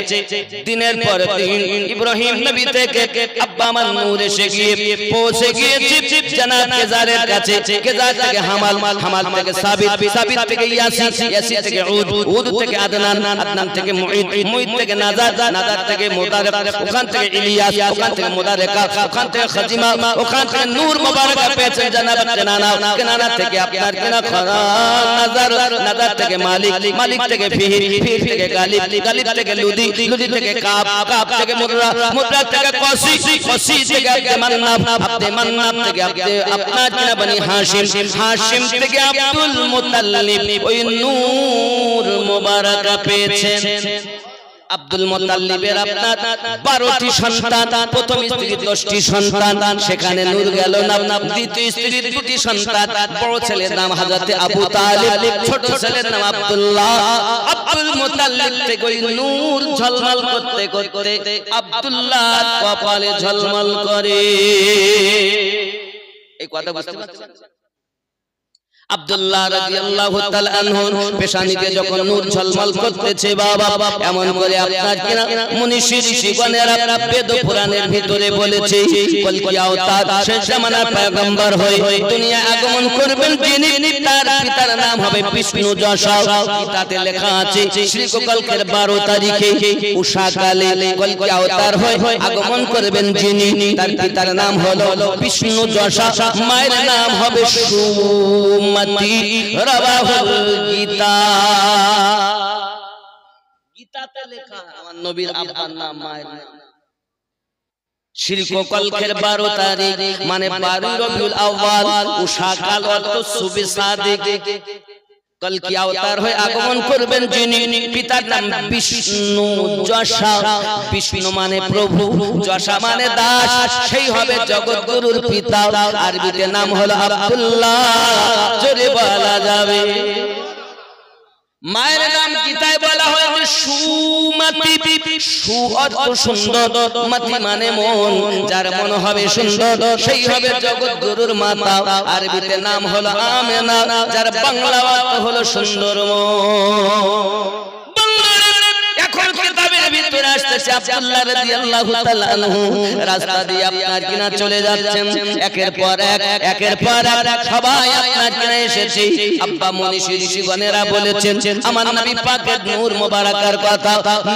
দিনের পর দিন ইব্রাহিম নবী থেকে আব্বা আমার নূর এসে গিয়ে পৌঁছে গিয়েছে জান্নাত কেজারের কাছে। কেজার থেকে হামাল, হামাল থেকে সাবিত, সাবিত থেকে ইয়াসি, ইয়াসি থেকে উদ, উদ থেকে আদনান, আদনান থেকে মুঈদ, মুঈদ থেকে নাজার, নাজার থেকে মুদারক, ওখান থেকে ইলিয়াস, ওখান থেকে মুদারকা, ওখান থেকে খাজিমা, ওখান থেকে নূর মোবারক পেয়েছেন জান্নাত কেনানা, কেনানা থেকে আপনার কিনা খরান, নাজার, নাজার থেকে মালিক, মালিক থেকে ফিহির, ফিহির থেকে গালিব, গালিব থেকে লুদি, লুদি থেকে কাব, কাব থেকে মুদ্রা, মুদ্রা থেকে কসি, কসি থেকে আব্দে মান্নাব, আব্দে মান্নাব থেকে আব্দে আপনার কিনা বনি হাশিম, হাশিম থেকে আব্দুল মুতাল্লিব ওই নূর মোবারক পেয়েছেন। আব্দুল মুতাল্লিবের আপনার 12টি সন্তান, প্রথম স্ত্রীর 10টি সন্তান, সেখানে নূর গেল না। দ্বিতীয় স্ত্রীর 2টি সন্তান, বড় ছেলের নাম হযরত আবু তালিব, ছোট ছেলের নাম আব্দুল্লাহ। আব্দুল মুতাল্লিব থেকে ওই নূর ঝলমল করতে করতে আব্দুল্লাহর কপালে ঝলমল করে। এই কথা বুঝতে পারছেন? আব্দুল্লাহ রাদিয়াল্লাহু তাআলা আনহু পেশানিতে যখন নূর ঝলমল করতেছে বাবা, এমন করে আপনার কিনা মুনিশি ঋষিগণেরা বেদ পুরাণের ভিতরে বলেছে কলকি আওতার শেষ জামানার পয়গম্বর হয়ে দুনিয়া আগমন করবেন যিনি, তার পিতার নাম হবে বিষ্ণু যশা। কিতাবে লেখা আছে শ্রীকল্পের 12 তারিখে উষাকালে কলকি আওতার হয়ে আগমন করবেন যিনি, তার পিতার নাম হলো বিষ্ণু যশা, মায়ের নাম হবে সুমতি। রাবাহুল গীতা, গীতাতে লেখা আমার নবীর আব্বার নাম, মায়ের নাম শিরকলখের 12 তারিখ মানে 12 রবিউল আউয়াল উষাকাল অর্থ সুবে সাদিক কলকি অবতার হয়ে আগমন করবেন যিনি পিতার নাম বিষ্ণু যশা বিষ্ণু মানে প্রভু যশা মানে দাস সেই হবে জগৎগুরুর পিতা আরবিতে নাম হলো আব্দুল্লাহ জোরে বলা যাবে মায়ের নাম গীতায় বলা হয়েছে সুমতি সু অর্থ সুন্দর মতি মানে মন যার মন হবে সুন্দর সেই হবে জগৎগুরুর মাতা আরবিতে নাম হলো আমেনা যার বাংলা অর্থ হলো সুন্দর মন এখন কিতাবের ভিতরে আসছে আব্দুল্লাহ রাদিয়াল্লাহু তাআলা আনহু রাস্তা দিয়ে আপনার কিনা চলে যাচ্ছেন একের পর এক সবাই আপনার কিনা এসেছে আব্বা মনীষী ঋষিগণেরা বলেছেন আমার নবী পাকের নূর মোবারকের কথা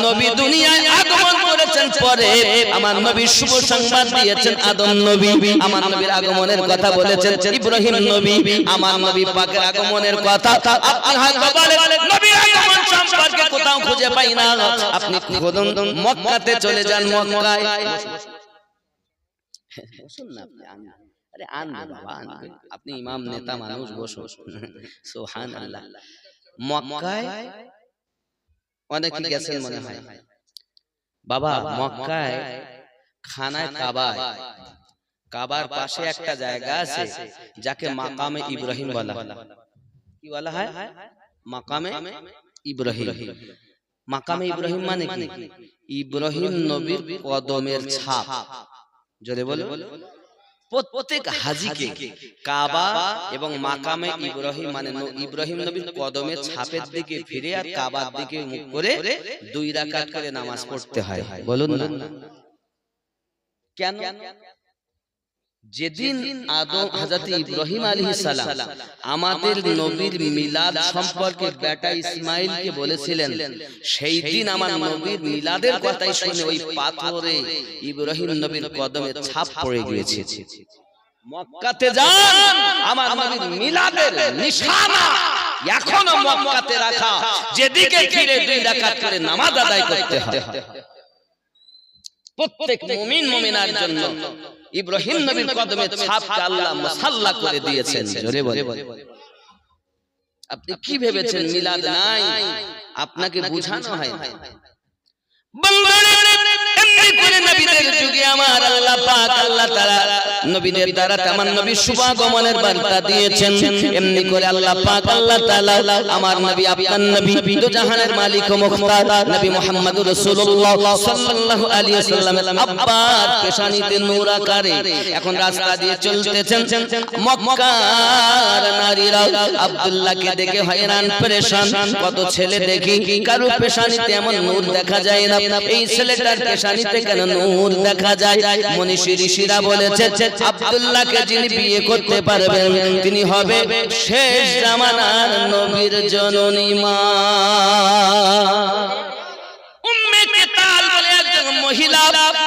নবী দুনিয়ায় আগমন করেছেন পরে আমার নবী শুভ সংবাদ দিয়েছেন আদম নবী আমার নবীর আগমনের কথা বলেছেন ইব্রাহিম নবী আমার নবী পাকের আগমনের কথা আপনি হয়তো বলেন নবীর আগমন সম্পর্কে কোথাও খুঁজে পাই না আপনি খুদন মক্কাতে চলে যান মক্কায় বসুন না আপনি আরে আন বাবা আপনি ইমাম নেতা মানুষ বসুন সুবহানাল্লাহ মক্কায় অনেকে গেছেন মনে হয় বাবা মক্কায় খানায় কাবার পাশে একটা জায়গা আছে যাকে মাকামে ইব্রাহিম বলা হয় কি বলা হয় মাকামে ইব্রাহিম মাকামে ইব্রাহিম মানে কি ইব্রাহিম নবীর কদমের ছাপ জোরে বলো প্রত্যেক হাজীকে কাবা এবং মাকামে ইব্রাহিম মানে ইব্রাহিম নবীর কদমের ছাপের দিকে ফিরে আর কাবার দিকে মুখ করে 2 রাকাত করে নামাজ পড়তে হয় বলুন না কেন যেদিন আদম হযরত ইব্রাহিম আলাইহিস সালাম আমাদের নবীর মিলাদ সম্পর্কে বেটা ইসমাঈলকে বলেছিলেন সেই দিন আমার নবীর মিলাদের কথাই শুনে ওই পাথরে ইব্রাহিম নবীর কদমে ছাপ পড়ে গিয়েছে মক্কাতে যান আমার নবীর মিলাদের নিশানা এখনো মক্কাতে রাখা যেদিকে ফিরে 2 রাকাত করে নামাজ আদায় করতে হয় প্রত্যেক মুমিন মুমিনার জন্য ইব্রাহিম নবীর কদমে ছাপকে আল্লাহ মুসাল্লা করে দিয়েছেন জোরে বলে আপনি কি ভেবেছেন মিলাদ নাই আপনাকে বুঝানো হয় নবীদের যুগে আমার আল্লাহ পাক আল্লাহ তাআলা নবীদের দ্বারা আমার নবীর শুভাগমনের বার্তা দিয়েছেন এমনি করে আল্লাহ পাক আল্লাহ তাআলা আমার নবী আপনার নবী দু জাহানের মালিক ও মুখতার নবী মুহাম্মদুর রাসূলুল্লাহ সাল্লাল্লাহু আলাইহি ওয়াসাল্লামের আব্বার পেশানিতে নূর আকারে এখন রাস্তা দিয়ে চলতেছেন মক্কার নারীরা আব্দুল্লাহকে দেখে হয়রান পরেশান কত ছেলে দেখি কারো পেশানিতে এমন নূর দেখা যায় না এই ছেলেটার পেশানিতে কেন নূর দেখা যায় মনীষী ঋষিরা বলেছেন আব্দুল্লাহকে যিনি বিয়ে করতে পারবেন তিনি হবে শেষ জামানার নবীর জননী মা উম্মে কিতাল বলে একজন মহিলা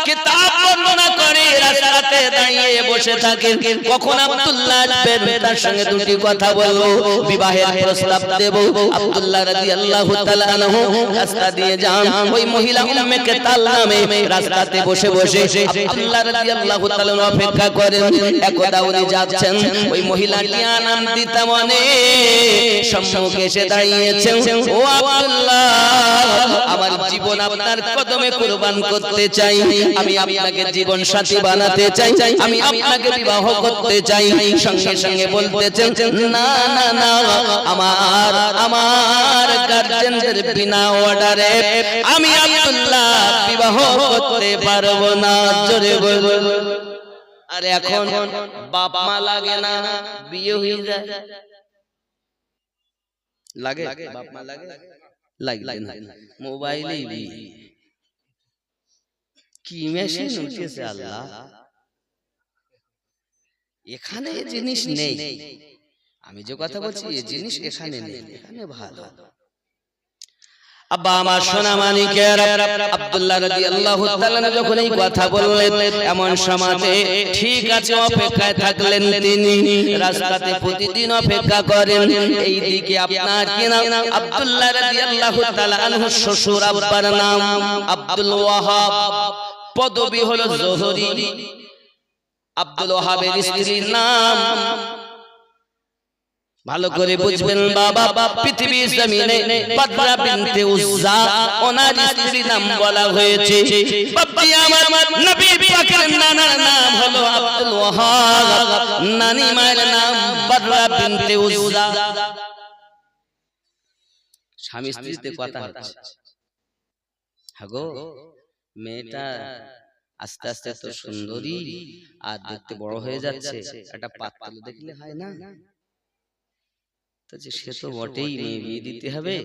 কিতাব বর্ণনা করে রাস্তাতে দাঁড়িয়ে বসে থাকেন কখন আব্দুল্লাহ আসবেন তার সঙ্গে দুটি কথা বলবো বিবাহের প্রস্তাব দেব আব্দুল্লাহ রাদিয়াল্লাহু তাআলা আনহু রাস্তা দিয়ে যান ওই মহিলা উম্মে কিতাল নামে রাস্তাতে বসে বসে আব্দুল্লাহ রাদিয়াল্লাহু তাআলা অপেক্ষা করেন একদা উনি যাচ্ছেন ওই মহিলাটি আনন্দিত মনে সম্মুখে এসে দাঁড়িয়েছেন ও আব্দুল্লাহ আমার জীবন আপনার কদমে কুরবান করতে চাই আমি আপনাকে জীবন সাথী বানাতে চাই আমি আপনাকে বিবাহ করতে চাই সঙ্গে সঙ্গে বলতেছেন না না না আমার গার্জিয়ানদের বিনা অর্ডারে আমি আব্দুল্লাহ বিবাহ করতে পারবো না জোরে বল আর এখন বাপ মা লাগে না বিয়ে হয়ে যায় লাগে বাপ মা লাগে না মোবাইলেই বিয়ে কি মেশিন উঠেছে আল্লাহ এখানে এই জিনিস নেই আমি যে কথা বলছি এই জিনিস এখানে নেই এখানে ভালো আব্বা আমার সোনা মানিকের আব্দুল্লাহ রাদিয়াল্লাহু তাআলা যখন এই কথা বললেন এমন সমাজে ঠিক আছে অপেক্ষায় থাকলেন তিনি রাস্তাতে প্রতিদিন অপেক্ষা করেন এই দিকে আপনার কি নাম আব্দুল্লাহ রাদিয়াল্লাহু তাআলা আনহু শ্বশুর আব্বার নাম আব্দুল ওয়াহাব পদবী হলো জোহরি। আব্দুল ওয়াহাবের স্ত্রীর নাম ভালো করে বুঝবেন বাবা, পৃথিবীর জমিনে বাদরা বিনতে উজ্জা ওনার স্ত্রীর নাম বলা হয়েছে। বাবা আমার নবী পাকের নানার নাম হলো আব্দুল ওয়াহাব, নানি মায়ের নাম বাদরা বিনতে উজ্জা। স্বামী স্ত্রীতে কথা হচ্ছে, হাগো মেয়েটা আস্তে আস্তে তো সুন্দরী আর দেখতে বড় হয়ে যাচ্ছে, একটা পাত্র দেখলে হয় না? তো যে সে তো বটেই, মেয়ে বিয়ে দিতে হবে।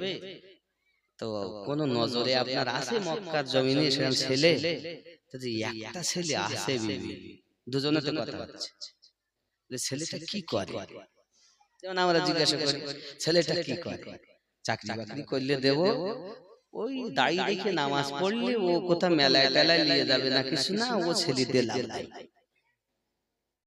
তো কোন নজরে আপনার আছে মক্কার জমিনে সেরকম ছেলে? তো যে একটা ছেলে আছে বিবি, দুজনে তো কথা হচ্ছে যে ছেলেটা কি করে। যেমন আমরা জিজ্ঞাসা করি ছেলেটা কি করে, চাকরি বাকরি করলে দেব, ওই দাড়ি দেখে নামাজ পড়লে ও কোথা মেলায় টেলায় নিয়ে যাবে না কিছু না, ও ছেলেদের লাভ নাই।